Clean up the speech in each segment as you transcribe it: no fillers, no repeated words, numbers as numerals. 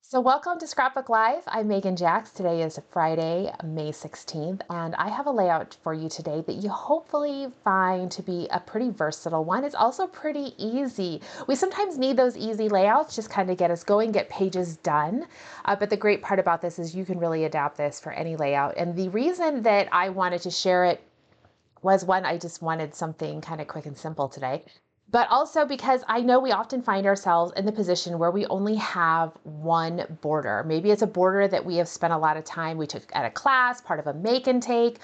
So welcome to Scrapbook Live. I'm Megan Jacks. Today is Friday, May 16th, and I have a layout for you today that you hopefully find to be a pretty versatile one. It's also pretty easy. We sometimes need those easy layouts, just kind of get us going, get pages done. But the great part about this is you can really adapt this for any layout. And the reason that I wanted to share it was one, I just wanted something kind of quick and simple today. But also because I know we often find ourselves in the position where we only have one border. Maybe it's a border that we have spent a lot of time, we took at a class, part of a make and take.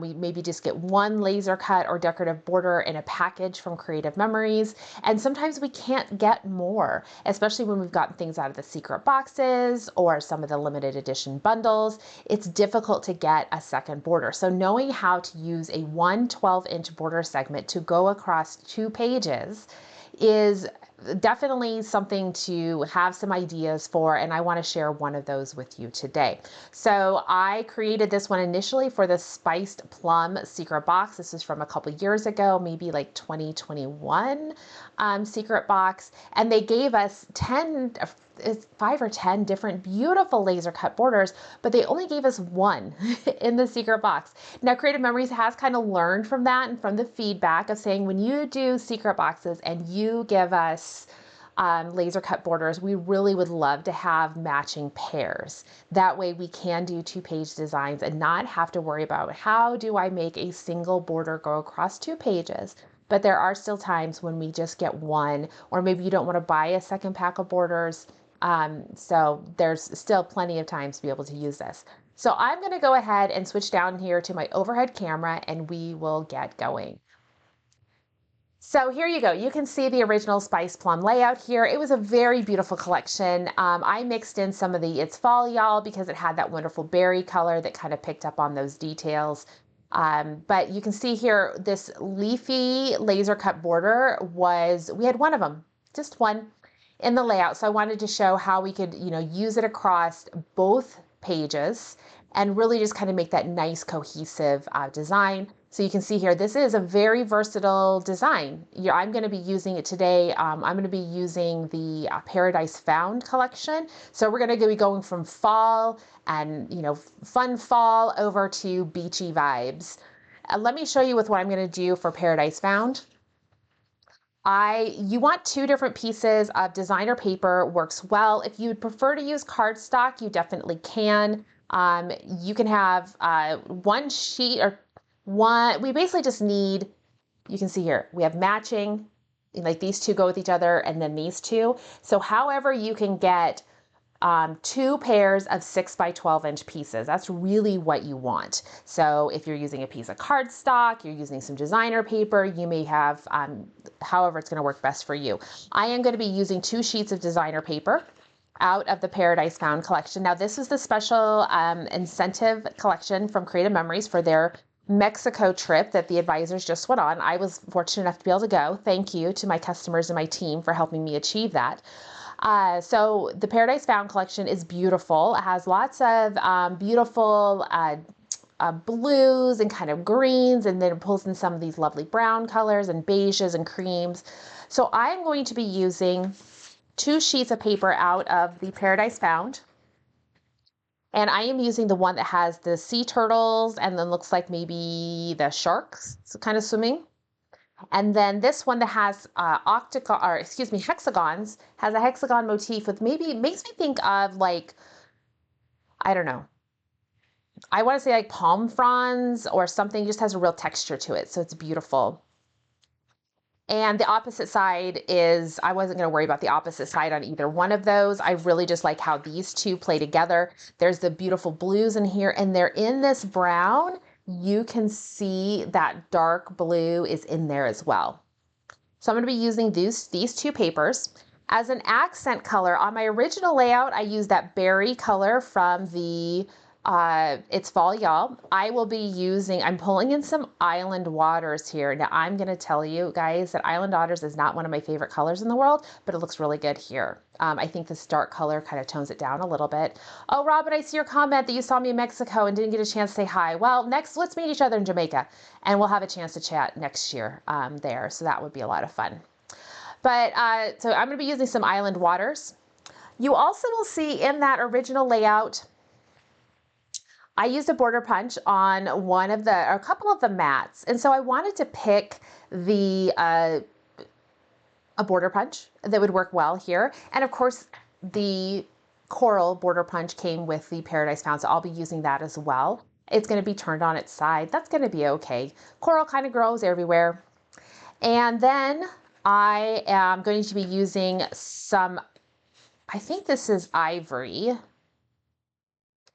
We maybe just get one laser cut or decorative border in a package from Creative Memories. And sometimes we can't get more, especially when we've gotten things out of the secret boxes or some of the limited edition bundles. It's difficult to get a second border. So knowing how to use a 112-inch border segment to go across 2 pages is definitely something to have some ideas for, and I want to share one of those with you today. So I created this one initially for the Spiced Plum Secret Box. This is from a couple years ago, maybe like 2021 Secret Box, and they gave us 5 or 10 different beautiful laser cut borders, but they only gave us one in the secret box. Now, Creative Memories has kind of learned from that and from the feedback of saying when you do secret boxes and you give us laser cut borders, we really would love to have matching pairs. That way we can do 2-page designs and not have to worry about how do I make a single border go across 2 pages. But there are still times when we just get one, or maybe you don't want to buy a second pack of borders. So there's still plenty of times to be able to use this. So I'm going to go ahead and switch down here to my overhead camera and we will get going. So here you go. You can see the original Spice Plum layout here. It was a very beautiful collection. I mixed in some of the It's Fall Y'all because it had that wonderful berry color that kind of picked up on those details. But you can see here, this leafy laser cut border we had one of them, just one in the layout. So I wanted to show how we could, use it across both pages and really just kind of make that nice cohesive design. So you can see here, this is a very versatile design. I'm going to be using it today. I'm going to be using the Paradise Found collection. So we're going to be going from fall and, fun fall over to beachy vibes. Let me show you with what I'm going to do for Paradise Found. You want 2 different pieces of designer paper, works well. If you would prefer to use cardstock, you definitely can. You can have one sheet or one, we basically just need, you can see here, we have matching, like these 2 go with each other and then these 2. So however you can get 2 pairs of 6 by 12-inch pieces. That's really what you want. So if you're using a piece of cardstock, you're using some designer paper, you may have, however it's going to work best for you. I am going to be using 2 sheets of designer paper out of the Paradise Found collection. Now this is the special incentive collection from Creative Memories for their Mexico trip that the advisors just went on. I was fortunate enough to be able to go. Thank you to my customers and my team for helping me achieve that. So the Paradise Found collection is beautiful. It has lots of beautiful blues and kind of greens, and then it pulls in some of these lovely brown colors and beiges and creams. So I'm going to be using 2 sheets of paper out of the Paradise Found. And I am using the one that has the sea turtles and then looks like maybe the sharks kind of swimming. And then this one that has hexagons, has a hexagon motif with maybe, makes me think of like, I don't know. I want to say like palm fronds or something, just has a real texture to it. So it's beautiful. And the opposite side is, I wasn't going to worry about the opposite side on either one of those. I really just like how these 2 play together. There's the beautiful blues in here and they're in this brown. You can see that dark blue is in there as well. So I'm going to be using these 2 papers. As an accent color, on my original layout, I used that berry color from the It's Fall Y'all. I will be using, I'm pulling in some Island Waters here. Now I'm going to tell you guys that Island Waters is not one of my favorite colors in the world, but it looks really good here. I think this dark color kind of tones it down a little bit. Oh, Robin, I see your comment that you saw me in Mexico and didn't get a chance to say hi. Well, next, let's meet each other in Jamaica and we'll have a chance to chat next year there. So that would be a lot of fun. But so I'm going to be using some Island Waters. You also will see in that original layout, I used a border punch on a couple of the mats. And so I wanted to pick a border punch that would work well here. And of course, the coral border punch came with the Paradise Found, so I'll be using that as well. It's going to be turned on its side. That's going to be okay. Coral kind of grows everywhere. And then I am going to be using some, I think this is ivory,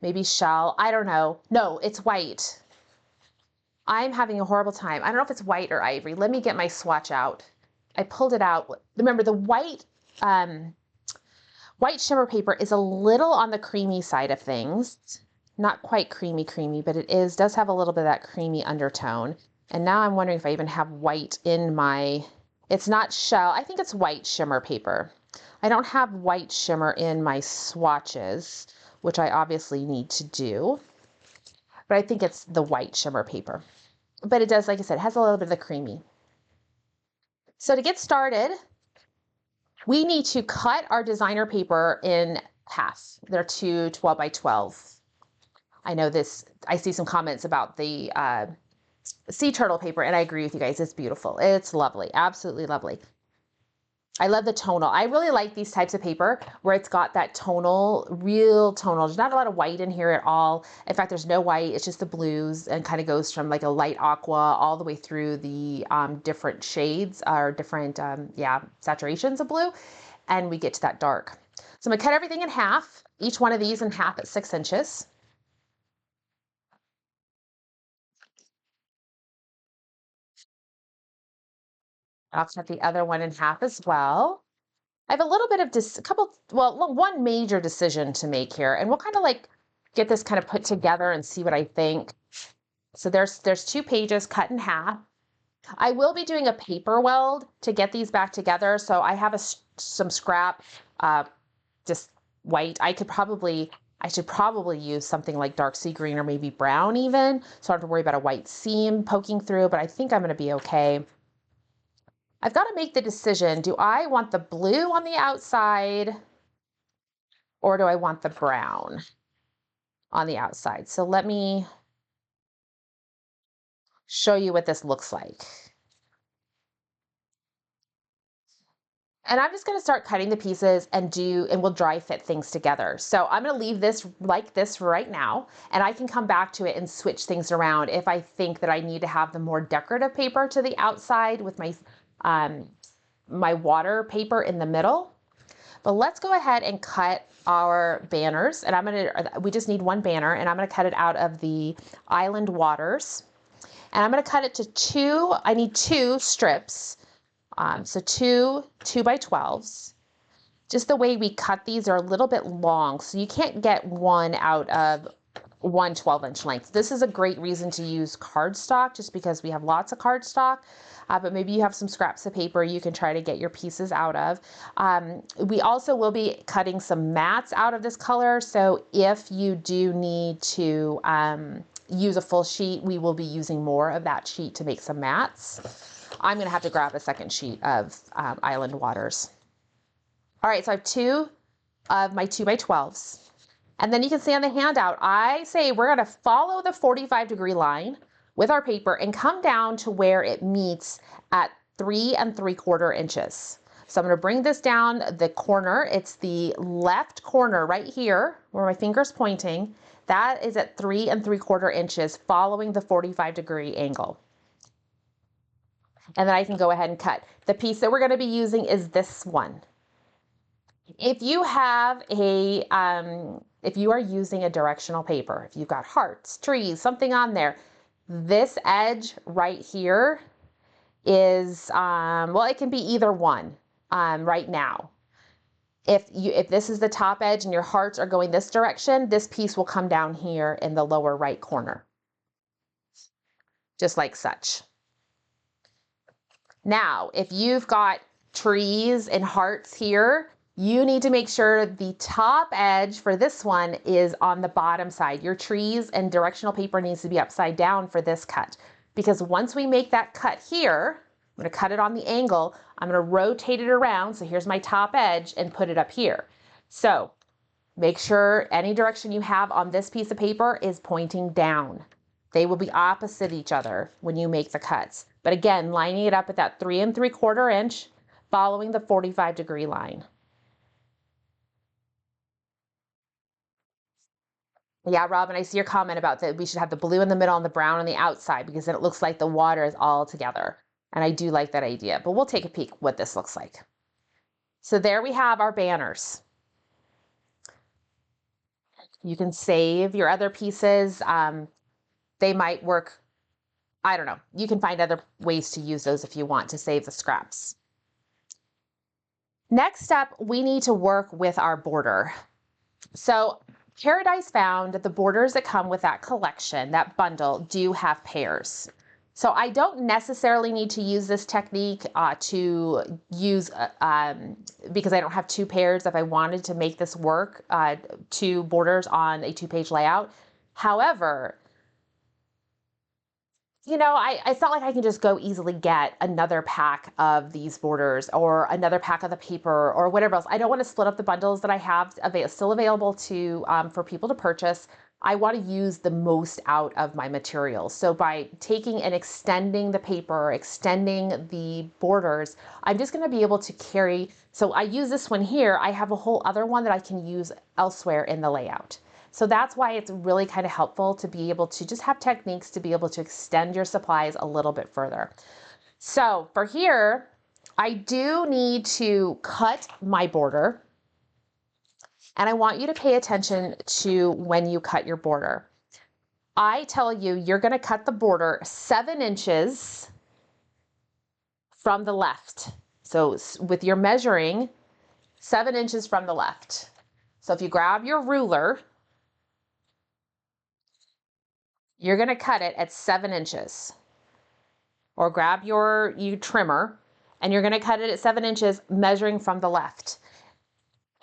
maybe shell, I don't know. No, it's white. I'm having a horrible time. I don't know if it's white or ivory. Let me get my swatch out. I pulled it out. Remember, the white shimmer paper is a little on the creamy side of things. Not quite creamy, but it does have a little bit of that creamy undertone. And now I'm wondering if I even have white in my, it's not shell, I think it's white shimmer paper. I don't have white shimmer in my swatches, which I obviously need to do, but I think it's the white shimmer paper. But it does, like I said, it has a little bit of the creamy. So to get started, we need to cut our designer paper in half. They're two 12 by 12. I know this, I see some comments about the sea turtle paper, and I agree with you guys. It's beautiful. It's lovely. Absolutely lovely. I love the tonal. I really like these types of paper where it's got that tonal, real tonal. There's not a lot of white in here at all. In fact, there's no white. It's just the blues, and kind of goes from like a light aqua all the way through the different shades or different, saturations of blue. And we get to that dark. So I'm gonna cut everything in half, each one of these in half at 6 inches. I'll cut the other one in half as well. I have a little bit of one major decision to make here, and we'll kind of like get this kind of put together and see what I think. So there's 2 pages cut in half. I will be doing a paper weld to get these back together. So I have some scrap, just white. I should probably use something like dark sea green or maybe brown even, so I don't have to worry about a white seam poking through, but I think I'm gonna be okay. I've got to make the decision. Do I want the blue on the outside or do I want the brown on the outside? So let me show you what this looks like. And I'm just going to start cutting the pieces and we'll dry fit things together. So I'm going to leave this like this right now, and I can come back to it and switch things around if I think that I need to have the more decorative paper to the outside with my my water paper in the middle. But let's go ahead and cut our banners, and we just need one banner, and I'm gonna cut it out of the Island Waters. And I'm gonna cut it to I need 2 strips. So two 2 by 12s. Just the way we cut these are a little bit long, so you can't get one out of one 12-inch length. This is a great reason to use cardstock, just because we have lots of cardstock. But maybe you have some scraps of paper you can try to get your pieces out of. We also will be cutting some mats out of this color, so if you do need to use a full sheet, we will be using more of that sheet to make some mats. I'm gonna have to grab a second sheet of Island Waters. All right, so I have 2 of my 2 by 12s. And then you can see on the handout, I say we're gonna follow the 45-degree line with our paper and come down to where it meets at 3 3/4 inches. So I'm gonna bring this down the corner. It's the left corner right here where my finger's pointing. That is at 3 3/4 inches following the 45-degree angle. And then I can go ahead and cut. The piece that we're gonna be using is this one. If you have if you are using a directional paper, if you've got hearts, trees, something on there, this edge right here is, it can be either one right now. If this is the top edge and your hearts are going this direction, this piece will come down here in the lower right corner, just like such. Now, if you've got trees and hearts here, you need to make sure the top edge for this one is on the bottom side. Your trees and directional paper needs to be upside down for this cut, because once we make that cut here, I'm gonna cut it on the angle, I'm gonna rotate it around, so here's my top edge, and put it up here. So make sure any direction you have on this piece of paper is pointing down. They will be opposite each other when you make the cuts. But again, lining it up at that 3 3/4 inch, following the 45-degree line. Yeah, Robin, I see your comment about that we should have the blue in the middle and the brown on the outside because then it looks like the water is all together. And I do like that idea, but we'll take a peek what this looks like. So there we have our banners. You can save your other pieces. They might work, I don't know. You can find other ways to use those if you want to save the scraps. Next up, we need to work with our border. So Paradise found that the borders that come with that collection, that bundle, do have pairs. So I don't necessarily need to use this technique to use, because I don't have 2 pairs if I wanted to make this work, 2 borders on a 2-page layout. However, you know, I felt like I can just go easily get another pack of these borders or another pack of the paper or whatever else. I don't want to split up the bundles that I have still available to for people to purchase. I want to use the most out of my materials. So by taking and extending the paper, extending the borders, I'm just going to be able to carry. So I use this one here. I have a whole other one that I can use elsewhere in the layout. So that's why it's really kind of helpful to be able to just have techniques to be able to extend your supplies a little bit further. So for here, I do need to cut my border. And I want you to pay attention to when you cut your border. I tell you, you're going to cut the border 7 inches from the left. So with your measuring, 7 inches from the left. So if you grab your ruler, you're going to cut it at 7 inches. Or grab your trimmer, and you're going to cut it at 7 inches, measuring from the left.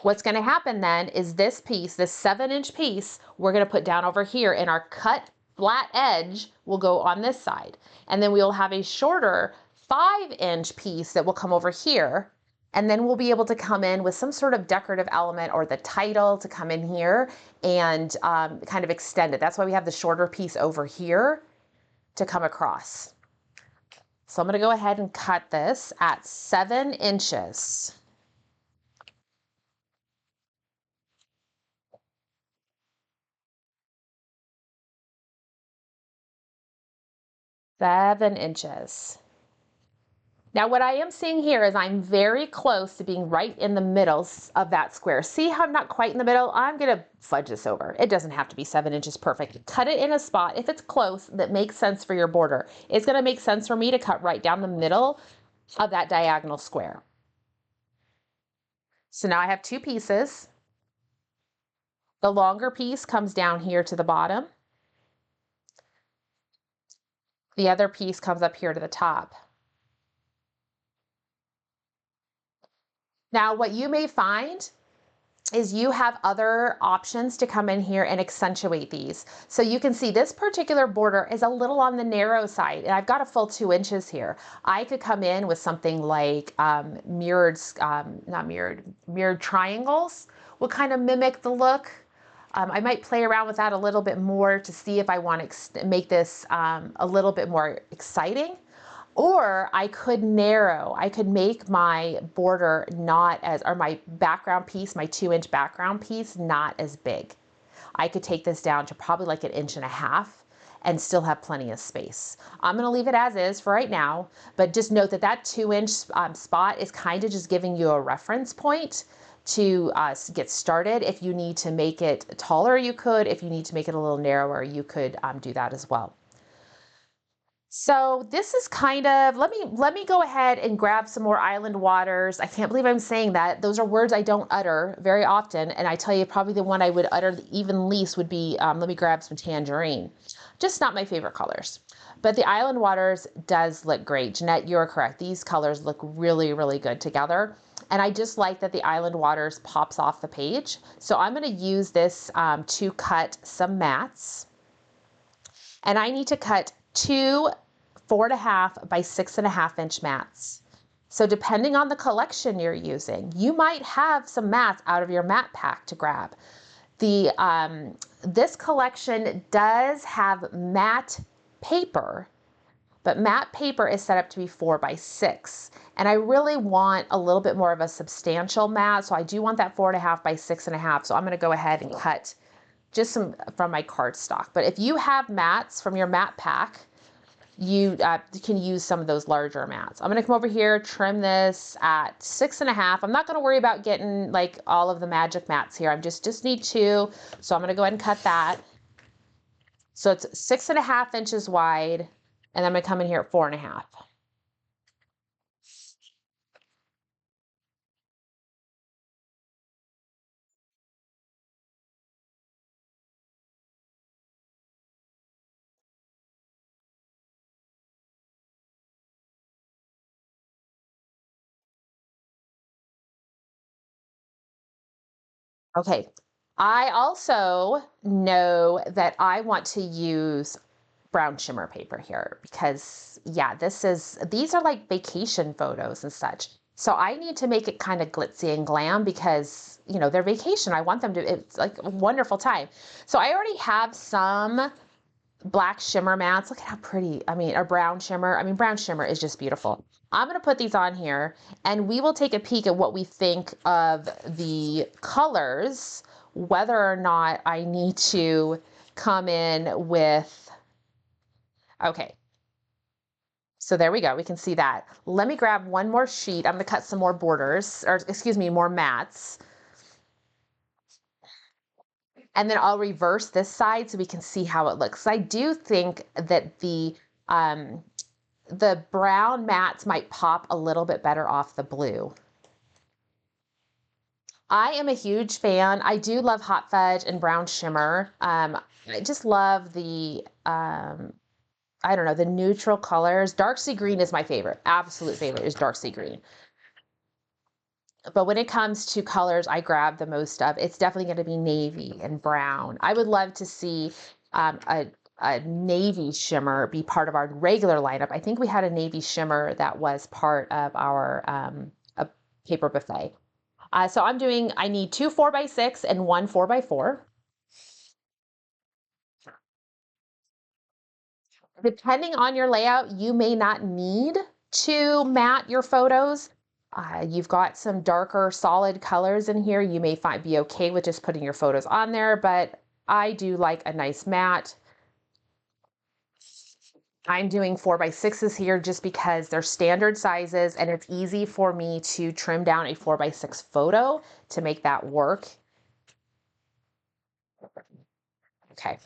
What's going to happen then is this piece, this 7-inch piece, we're going to put down over here, and our cut flat edge will go on this side. And then we'll have a shorter 5-inch piece that will come over here. And then we'll be able to come in with some sort of decorative element or the title to come in here and kind of extend it. That's why we have the shorter piece over here to come across. So I'm going to go ahead and cut this at 7 inches. Seven inches. Now what I am seeing here is I'm very close to being right in the middle of that square. See how I'm not quite in the middle? I'm going to fudge this over. It doesn't have to be 7 inches perfect. Cut it in a spot, if it's close, that makes sense for your border. It's going to make sense for me to cut right down the middle of that diagonal square. So now I have 2 pieces. The longer piece comes down here to the bottom. The other piece comes up here to the top. Now, what you may find is you have other options to come in here and accentuate these. So you can see this particular border is a little on the narrow side, and I've got a full 2 inches here. I could come in with something like mirrored triangles will kind of mimic the look. I might play around with that a little bit more to see if I want to make this a little bit more exciting. Or I could narrow, I could make my border not as, or my background piece, my 2-inch background piece, not as big. I could take this down to probably like 1.5 inches and still have plenty of space. I'm gonna leave it as is for right now, but just note that that 2-inch spot is kind of just giving you a reference point to get started. If you need to make it taller, you could. If you need to make it a little narrower, you could do that as well. So this is kind of, let me go ahead and grab some more Island Waters. I can't believe I'm saying that. Those are words I don't utter very often. And I tell you, probably the one I would utter even least would be, let me grab some Tangerine. Just not my favorite colors. But the Island Waters does look great. Jeanette, you're correct. These colors look really, really good together. And I just like that the Island Waters pops off the page. So I'm going to use this to cut some mats. And I need to cut 2 4.5 by 6.5 inch mats. So depending on the collection you're using, you might have some mats out of your mat pack to grab. This collection does have matte paper, but matte paper is set up to be 4x6. And I really want a little bit more of a substantial mat, so I do want that 4.5 by 6.5. So I'm gonna go ahead and cut just some from my cardstock. But if you have mats from your mat pack, you can use some of those larger mats. I'm gonna come over here, trim this at 6.5. I'm not gonna worry about getting like all of the magic mats here. I just need 2. So I'm gonna go ahead and cut that. So it's 6.5 inches wide, and I'm gonna come in here at 4.5. Okay, I also know that I want to use brown shimmer paper here because yeah, these are like vacation photos and such. So I need to make it kind of glitzy and glam because, you know, they're vacation. I want them to, it's like a wonderful time. So I already have some black shimmer mats. Look at how pretty, I mean, or brown shimmer. I mean, brown shimmer is just beautiful. I'm gonna put these on here and we will take a peek at what we think of the colors, whether or not I need to come in with, okay. So there we go, we can see that. Let me grab one more sheet. I'm gonna cut some more borders, or excuse me, more mats. And then I'll reverse this side so we can see how it looks. I do think that the brown mats might pop a little bit better off the blue. I am a huge fan. I do love hot fudge and brown shimmer. I just love the, I don't know, the neutral colors. Dark sea green is my favorite. Absolute favorite is dark sea green. But when it comes to colors I grab the most of, it's definitely going to be navy and brown. I would love to see a navy shimmer be part of our regular lineup. I think we had a navy shimmer that was part of our a paper buffet. So I need 2 4x6 and 1 4x4. Depending on your layout, you may not need to mat your photos. You've got some darker solid colors in here. You may be okay with just putting your photos on there, but I do like a nice mat. I'm doing 4x6s here just because they're standard sizes and it's easy for me to trim down a 4x6 photo to make that work. Okay,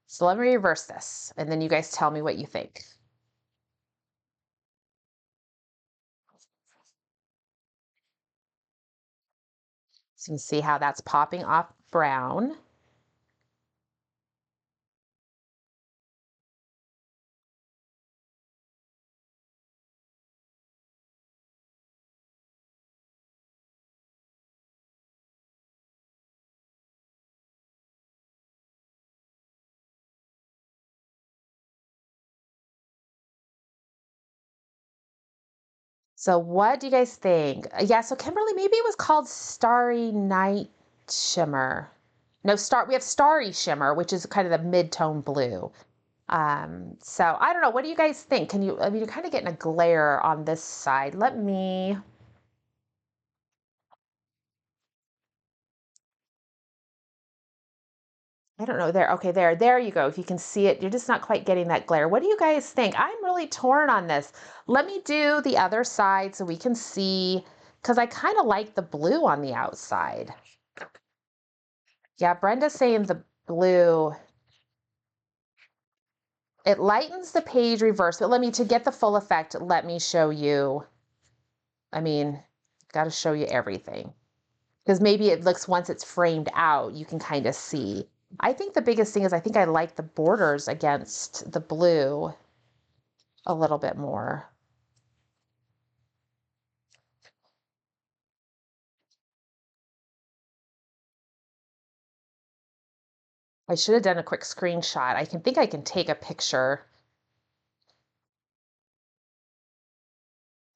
so let me reverse this and then you guys tell me what you think. So you can see how that's popping off brown. So what do you guys think? Yeah, so Kimberly, maybe it was called Starry Night Shimmer. No, we have Starry Shimmer, which is kind of the mid-tone blue. So I don't know, what do you guys think? I mean, you're kind of getting a glare on this side. I don't know, okay, there you go. If you can see it, you're just not quite getting that glare. What do you guys think? I'm really torn on this. Let me do the other side so we can see, because I kind of like the blue on the outside. Yeah, Brenda's saying the blue. It lightens the page reverse, but to get the full effect, let me show you. I mean, got to show you everything. Because maybe it looks, once it's framed out, you can kind of see. I think the biggest thing is I think I like the borders against the blue a little bit more. I should have done a quick screenshot. I think I can take a picture.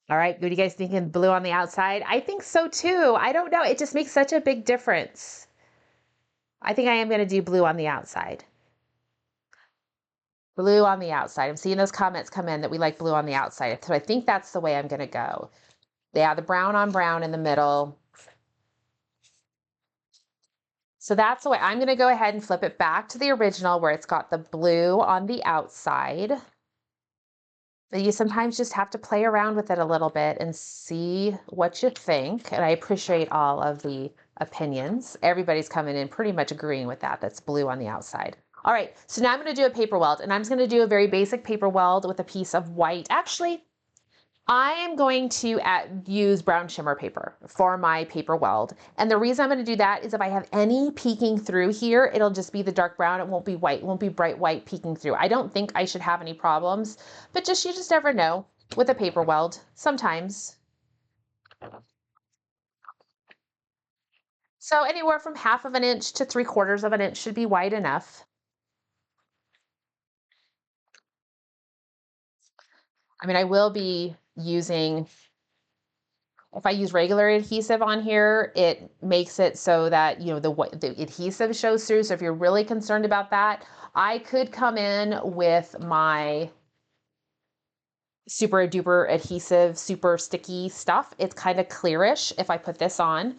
All right, what are you guys thinking? Blue on the outside? I think so too. I don't know. It just makes such a big difference. I think I am going to do blue on the outside. Blue on the outside. I'm seeing those comments come in that we like blue on the outside. So I think that's the way I'm going to go. Yeah, the brown on brown in the middle. So that's the way I'm going to go ahead and flip it back to the original where it's got the blue on the outside. You sometimes just have to play around with it a little bit and see what you think. And I appreciate all of the opinions. Everybody's coming in pretty much agreeing with that. That's blue on the outside. All right, so now I'm going to do a paper weld, and I'm just going to do a very basic paper weld with a piece of white. Actually, I am going to use brown shimmer paper for my paper weld. And the reason I'm going to do that is if I have any peeking through here, it'll just be the dark brown. It won't be white. It won't be bright white peeking through. I don't think I should have any problems, but you just never know with a paper weld sometimes. So anywhere from 1/2 of an inch to 3/4 of an inch should be wide enough. I mean, I will be using, if I use regular adhesive on here, it makes it so that, you know, the adhesive shows through. So if you're really concerned about that, I could come in with my super duper adhesive, super sticky stuff. It's kind of clearish. If I put this on,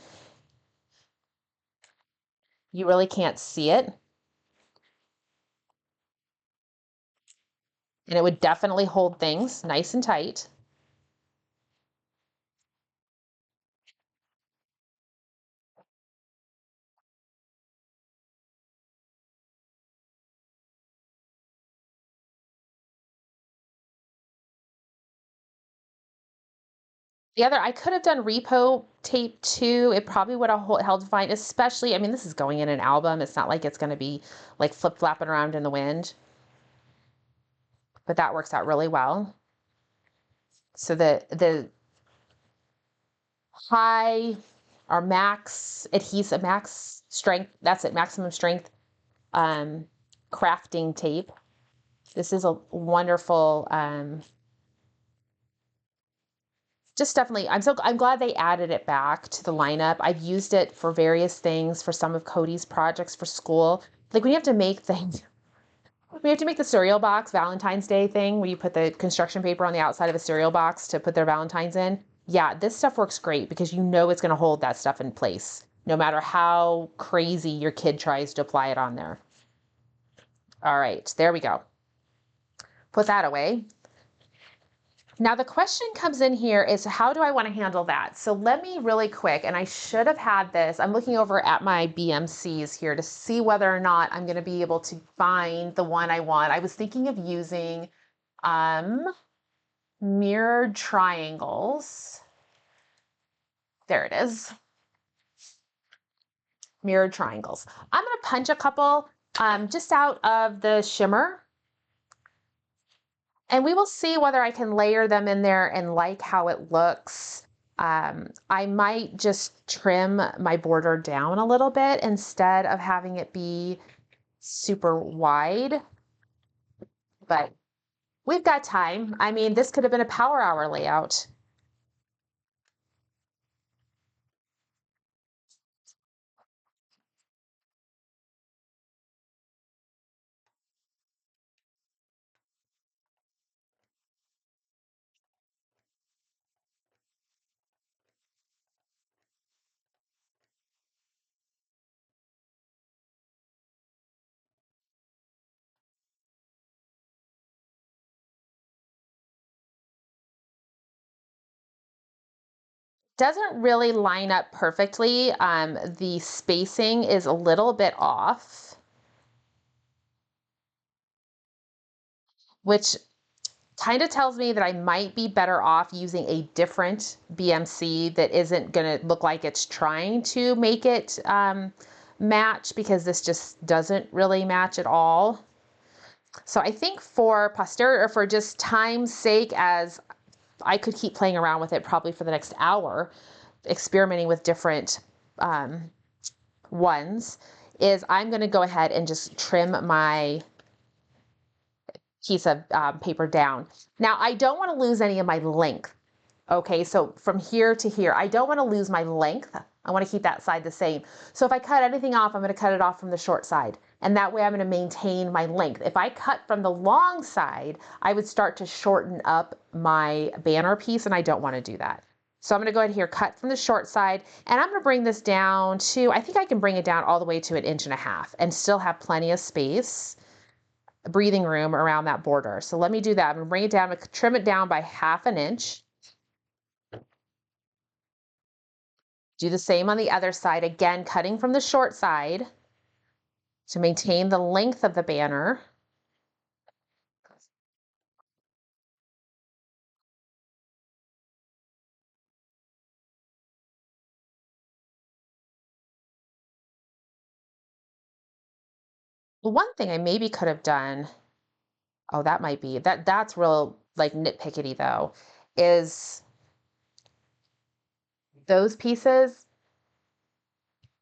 you really can't see it. And it would definitely hold things nice and tight. The other, I could have done repo tape too. It probably would have held fine, especially, I mean, this is going in an album. It's not like it's going to be like flip flapping around in the wind, but that works out really well. So the high or max adhesive, max strength, that's it, maximum strength crafting tape. This is a wonderful, just definitely, I'm glad they added it back to the lineup. I've used it for various things for some of Cody's projects for school. Like when you have to make things, we have to make the cereal box Valentine's Day thing where you put the construction paper on the outside of a cereal box to put their Valentines in. Yeah, this stuff works great because you know it's going to hold that stuff in place no matter how crazy your kid tries to apply it on there. All right, there we go. Put that away. Now the question comes in here is how do I want to handle that? So let me really quick, and I should have had this. I'm looking over at my BMCs here to see whether or not I'm going to be able to find the one I want. I was thinking of using mirrored triangles. There it is. Mirrored triangles. I'm going to punch a couple just out of the shimmer. And we will see whether I can layer them in there and like how it looks. I might just trim my border down a little bit instead of having it be super wide. But we've got time. I mean, this could have been a power hour layout. Doesn't really line up perfectly. The spacing is a little bit off, which kind of tells me that I might be better off using a different BMC that isn't going to look like it's trying to make it match, because this just doesn't really match at all. So I think for posterity, or for just time's sake, as I could keep playing around with it probably for the next hour, experimenting with different ones, is I'm going to go ahead and just trim my piece of paper down. Now I don't want to lose any of my length. Okay, so from here to here, I don't want to lose my length. I want to keep that side the same. So if I cut anything off, I'm going to cut it off from the short side. And that way I'm going to maintain my length. If I cut from the long side, I would start to shorten up my banner piece, and I don't want to do that. So I'm going to go ahead here, cut from the short side, and I'm going to bring this down to, I think I can bring it down all the way to 1.5 inches and still have plenty of space, breathing room around that border. So let me do that. I'm going to bring it down, trim it down by 1/2 inch. Do the same on the other side, again, cutting from the short side to maintain the length of the banner. One thing I maybe could have done, oh, that might be, that's real like nitpickety though, is those pieces,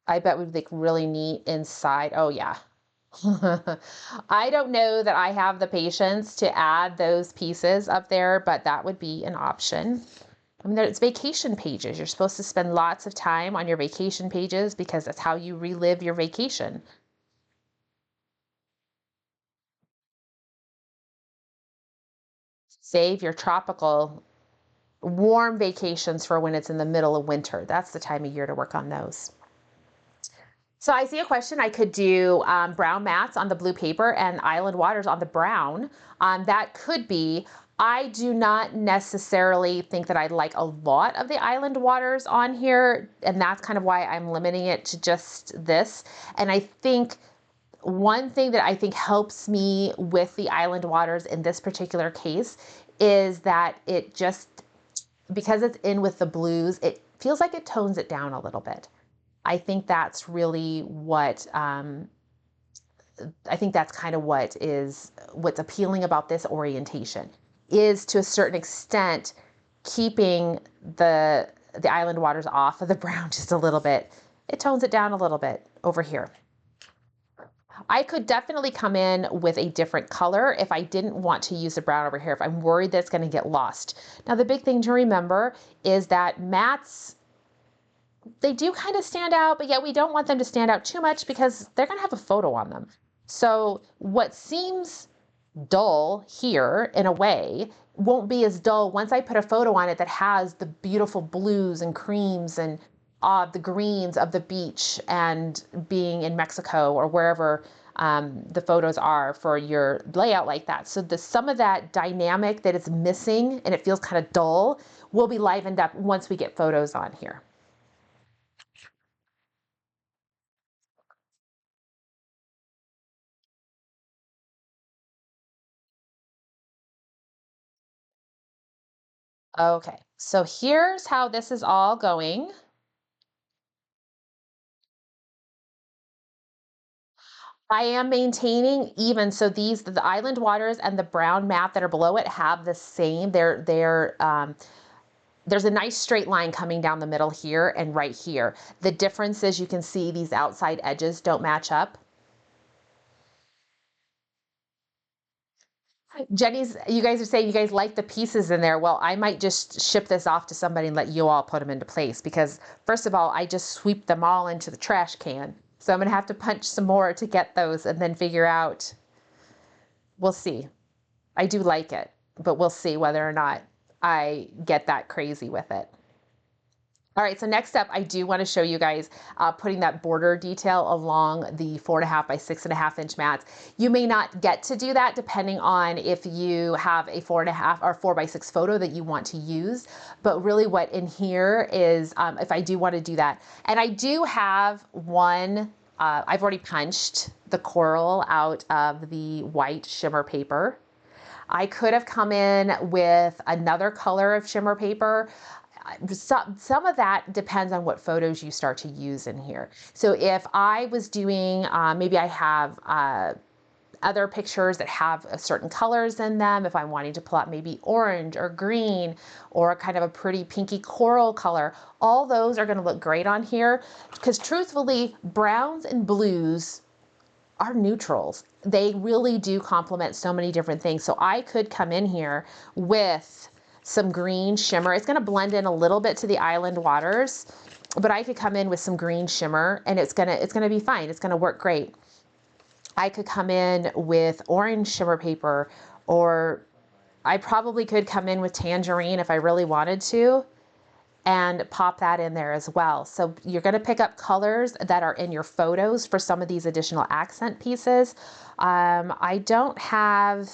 I bet would look really neat inside. Oh yeah. I don't know that I have the patience to add those pieces up there, but that would be an option. I mean, it's vacation pages. You're supposed to spend lots of time on your vacation pages because that's how you relive your vacation. Save your tropical warm vacations for when it's in the middle of winter. That's the time of year to work on those. So I see a question. I could do brown mats on the blue paper and island waters on the brown. That could be. I do not necessarily think that I'd like a lot of the island waters on here, and that's kind of why I'm limiting it to just this. And I think one thing that I think helps me with the island waters in this particular case is that it just, because it's in with the blues, it feels like it tones it down a little bit. I think that's really what, I think that's kind of what's appealing about this orientation, is to a certain extent keeping the island waters off of the brown just a little bit. It tones it down a little bit over here. I could definitely come in with a different color if I didn't want to use the brown over here, if I'm worried that it's going to get lost. Now, the big thing to remember is that mats, they do kind of stand out, but yet we don't want them to stand out too much because they're going to have a photo on them. So what seems dull here in a way won't be as dull once I put a photo on it that has the beautiful blues and creams and the greens of the beach and being in Mexico or wherever the photos are for your layout like that. So some of that dynamic that is missing and it feels kind of dull will be livened up once we get photos on here. Okay, so here's how this is all going. I am maintaining even, so the island waters and the brown mat that are below it have the same, there's a nice straight line coming down the middle here and right here. The difference is you can see these outside edges don't match up. Jenny's, you guys are saying you guys like the pieces in there. Well, I might just ship this off to somebody and let you all put them into place because first of all, I just sweep them all into the trash can. So I'm gonna have to punch some more to get those and then figure out, we'll see. I do like it, but we'll see whether or not I get that crazy with it. All right, so next up, I do want to show you guys putting that border detail along the 4.5 by 6.5 inch mats. You may not get to do that depending on if you have a 4.5 or 4 by 6 photo that you want to use. But really what in here is if I do want to do that. And I do have one, I've already punched the coral out of the white shimmer paper. I could have come in with another color of shimmer paper. Some of that depends on what photos you start to use in here. So if I was doing, maybe I have other pictures that have certain colors in them, if I'm wanting to pull out maybe orange or green or kind of a pretty pinky coral color, all those are going to look great on here because truthfully, browns and blues are neutrals. They really do complement so many different things. So I could come in here with some green shimmer. It's going to blend in a little bit to the island waters, but I could come in with some green shimmer and it's going to be fine. It's going to work great. I could come in with orange shimmer paper, or I probably could come in with tangerine if I really wanted to, and pop that in there as well. So you're going to pick up colors that are in your photos for some of these additional accent pieces. I don't have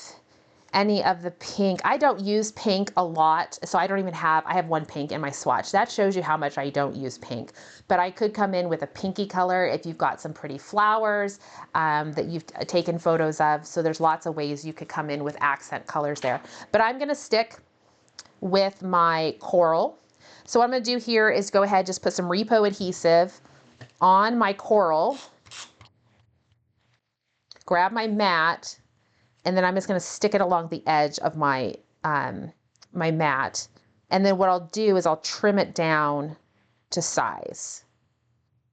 any of the pink. I don't use pink a lot, so I have one pink in my swatch. That shows you how much I don't use pink. But I could come in with a pinky color if you've got some pretty flowers that you've taken photos of. So there's lots of ways you could come in with accent colors there. But I'm going to stick with my coral. So what I'm going to do here is go ahead, just put some Repo adhesive on my coral, grab my mat, and then I'm just going to stick it along the edge of my my mat. And then what I'll do is I'll trim it down to size,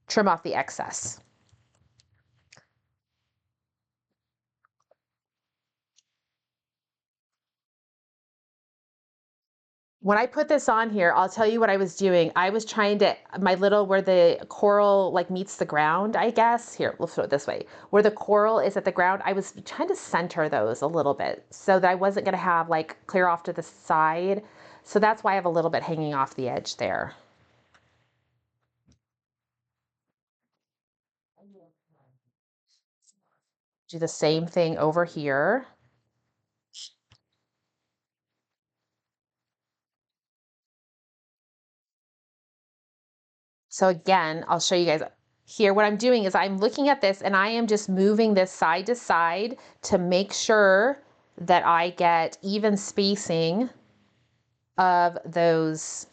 trim off the excess. When I put this on here, I'll tell you what I was doing. I was trying to, where the coral like meets the ground, I guess. Here, we'll throw it this way. Where the coral is at the ground, I was trying to center those a little bit so that I wasn't gonna have like clear off to the side. So that's why I have a little bit hanging off the edge there. Do the same thing over here. So again, I'll show you guys here. What I'm doing is I'm looking at this and I am just moving this side to side to make sure that I get even spacing of those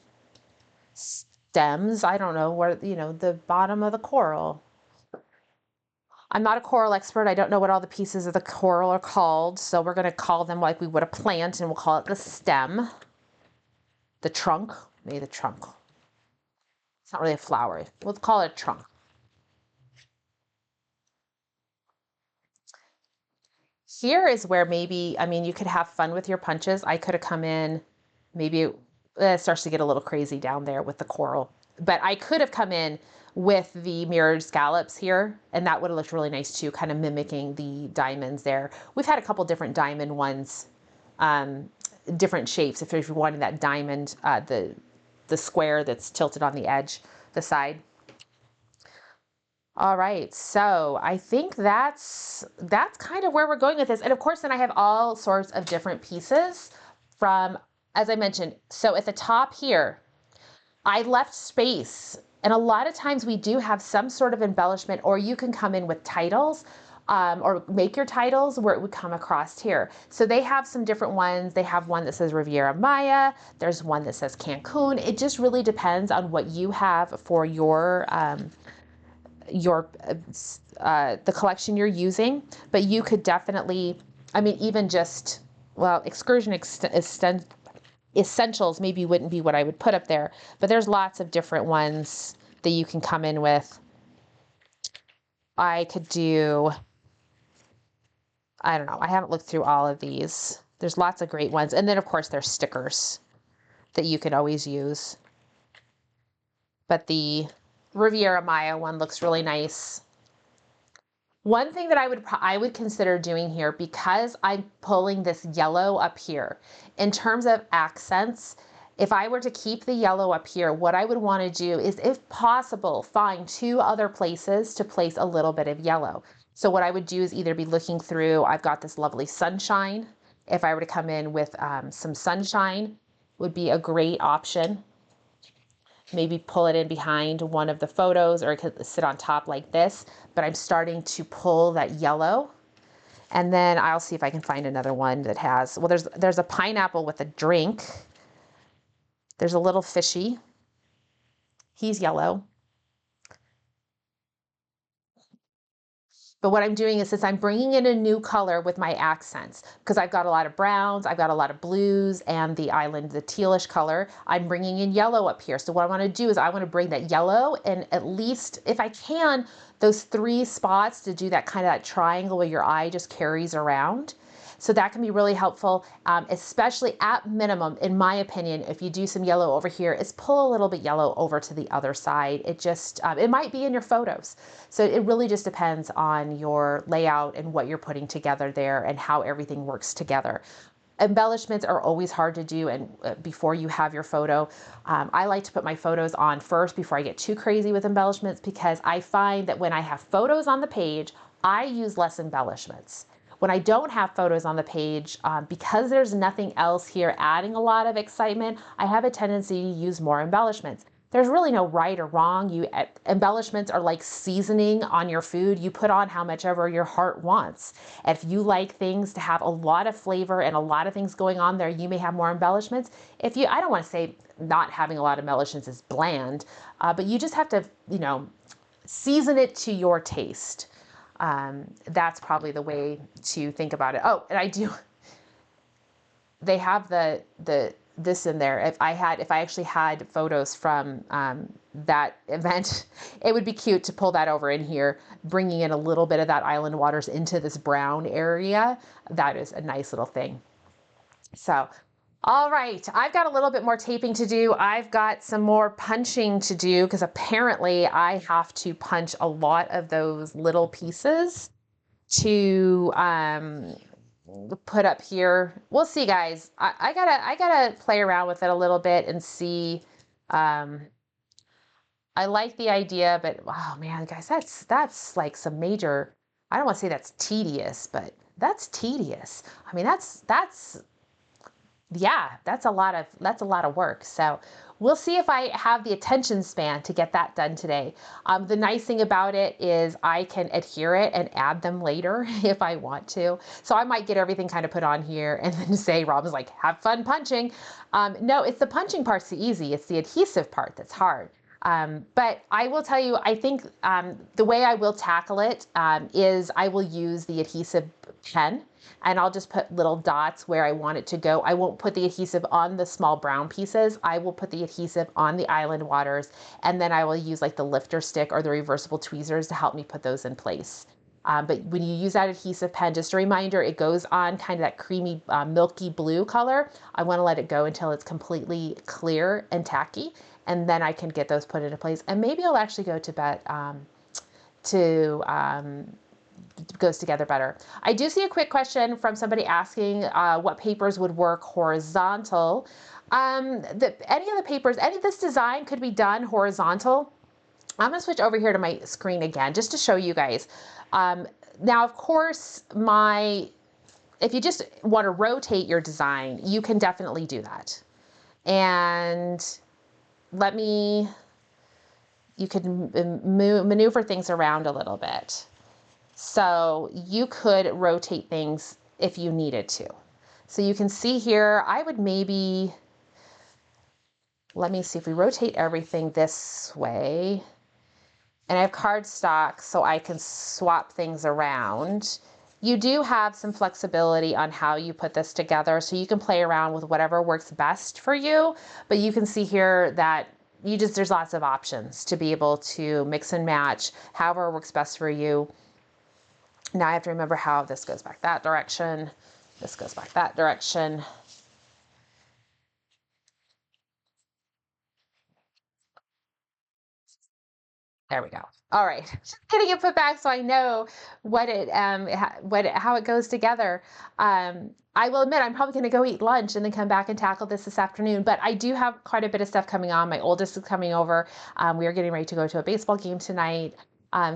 stems. I don't know where, the bottom of the coral. I'm not a coral expert. I don't know what all the pieces of the coral are called. So we're going to call them like we would a plant, and we'll call it the stem, the trunk, maybe the trunk. It's not really a flower. We'll call it a trunk. Here is where maybe, you could have fun with your punches. I could have come in, maybe it starts to get a little crazy down there with the coral, but I could have come in with the mirrored scallops here, and that would have looked really nice too, kind of mimicking the diamonds there. We've had a couple different diamond ones, different shapes. If you're wanting that diamond, the square that's tilted on the edge, the side. All right, so I think that's kind of where we're going with this. And of course, then I have all sorts of different pieces from, as I mentioned, so at the top here, I left space. And a lot of times we do have some sort of embellishment, or you can come in with titles, or make your titles where it would come across here. So they have some different ones. They have one that says Riviera Maya. There's one that says Cancun. It just really depends on what you have for your the collection you're using. But you could definitely, even just, well, excursion essentials maybe wouldn't be what I would put up there, but there's lots of different ones that you can come in with. I could do, I don't know, I haven't looked through all of these. There's lots of great ones. And then of course there's stickers that you can always use. But the Riviera Maya one looks really nice. One thing that I would consider doing here, because I'm pulling this yellow up here, in terms of accents, if I were to keep the yellow up here, what I would want to do is, if possible, find 2 other places to place a little bit of yellow. So what I would do is either be looking through, I've got this lovely sunshine. If I were to come in with some sunshine, would be a great option. Maybe pull it in behind one of the photos, or it could sit on top like this, but I'm starting to pull that yellow. And then I'll see if I can find another one that has, well, there's a pineapple with a drink. There's a little fishy. He's yellow. But what I'm doing is, since I'm bringing in a new color with my accents, because I've got a lot of browns, I've got a lot of blues, and the island, the tealish color, I'm bringing in yellow up here. So what I want to do is I want to bring that yellow, and at least, if I can, those 3 spots to do that kind of that triangle where your eye just carries around. So that can be really helpful, especially at minimum, in my opinion, if you do some yellow over here, is pull a little bit yellow over to the other side. It just, it might be in your photos. So it really just depends on your layout and what you're putting together there and how everything works together. Embellishments are always hard to do, and before you have your photo, I like to put my photos on first before I get too crazy with embellishments, because I find that when I have photos on the page, I use less embellishments. When I don't have photos on the page, because there's nothing else here adding a lot of excitement, I have a tendency to use more embellishments. There's really no right or wrong. Embellishments are like seasoning on your food. You put on how much ever your heart wants. If you like things to have a lot of flavor and a lot of things going on there, you may have more embellishments. I don't want to say not having a lot of embellishments is bland, but you just have to, season it to your taste. That's probably the way to think about it. Oh, and they have this in there. If I actually had photos from that event, it would be cute to pull that over in here, bringing in a little bit of that island waters into this brown area. That is a nice little thing. So, all right, I've got a little bit more taping to do. I've got some more punching to do, because apparently I have to punch a lot of those little pieces to put up here. We'll see, guys. I gotta play around with it a little bit and see. I like the idea, but oh man, guys, that's like some major, I don't want to say that's tedious, but that's tedious. I mean, yeah, that's a lot of work. So we'll see if I have the attention span to get that done today. The nice thing about it is I can adhere it and add them later if I want to. So I might get everything kind of put on here and then say, Robin's like, have fun punching. No, it's the punching part's the easy. It's the adhesive part that's hard. But I will tell you, I think the way I will tackle it is I will use the adhesive pen, and I'll just put little dots where I want it to go. I won't put the adhesive on the small brown pieces. I will put the adhesive on the island waters, and then I will use like the lifter stick or the reversible tweezers to help me put those in place. But when you use that adhesive pen, just a reminder, it goes on kind of that creamy, milky blue color. I want to let it go until it's completely clear and tacky, and then I can get those put into place. And maybe I'll actually go to bed goes together better. I do see a quick question from somebody asking what papers would work horizontal. Any of the papers, any of this design could be done horizontal. I'm going to switch over here to my screen again just to show you guys. Now, of course, if you just want to rotate your design, you can definitely do that. And you can maneuver things around a little bit. So you could rotate things if you needed to. So you can see here, let me see if we rotate everything this way. And I have cardstock so I can swap things around. You do have some flexibility on how you put this together, so you can play around with whatever works best for you. But you can see here that there's lots of options to be able to mix and match however works best for you. Now I have to remember how this goes back that direction. This goes back that direction. There we go. All right, just getting it put back so I know how it goes together. I will admit I'm probably going to go eat lunch and then come back and tackle this afternoon. But I do have quite a bit of stuff coming on. My oldest is coming over. We are getting ready to go to a baseball game tonight.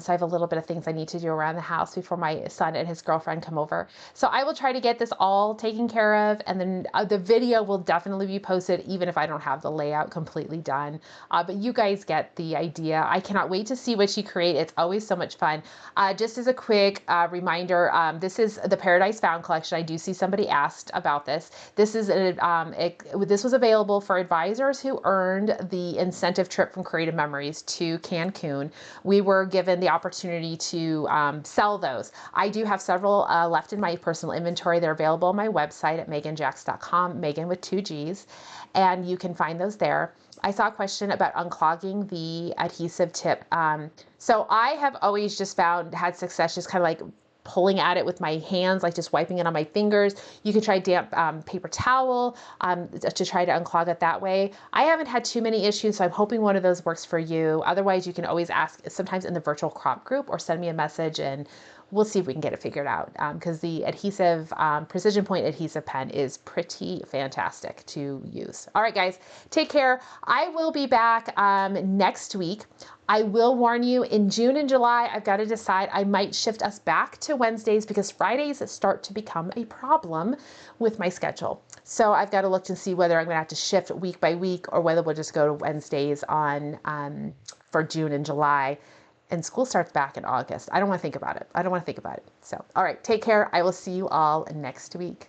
So I have a little bit of things I need to do around the house before my son and his girlfriend come over. So I will try to get this all taken care of, and then the video will definitely be posted even if I don't have the layout completely done. But you guys get the idea. I cannot wait to see what you create. It's always so much fun. Just as a quick reminder, this is the Paradise Found collection. I do see somebody asked about this. This was available for advisors who earned the incentive trip from Creative Memories to Cancun. We were given the opportunity to sell those. I do have several left in my personal inventory. They're available on my website at megganjacks.com, Meggan with 2 G's, and you can find those there. I saw a question about unclogging the adhesive tip. So I have always just had success just kind of like pulling at it with my hands, like just wiping it on my fingers. You could try damp paper towel to try to unclog it that way. I haven't had too many issues, so I'm hoping one of those works for you. Otherwise, you can always ask sometimes in the virtual crop group or send me a message and we'll see if we can get it figured out, because the adhesive, Precision Point adhesive pen is pretty fantastic to use. All right, guys, take care. I will be back next week. I will warn you, in June and July, I've got to decide. I might shift us back to Wednesdays because Fridays start to become a problem with my schedule. So I've got to look to see whether I'm going to have to shift week by week or whether we'll just go to Wednesdays for June and July. And school starts back in August. I don't want to think about it. I don't want to think about it. So, all right, take care. I will see you all next week.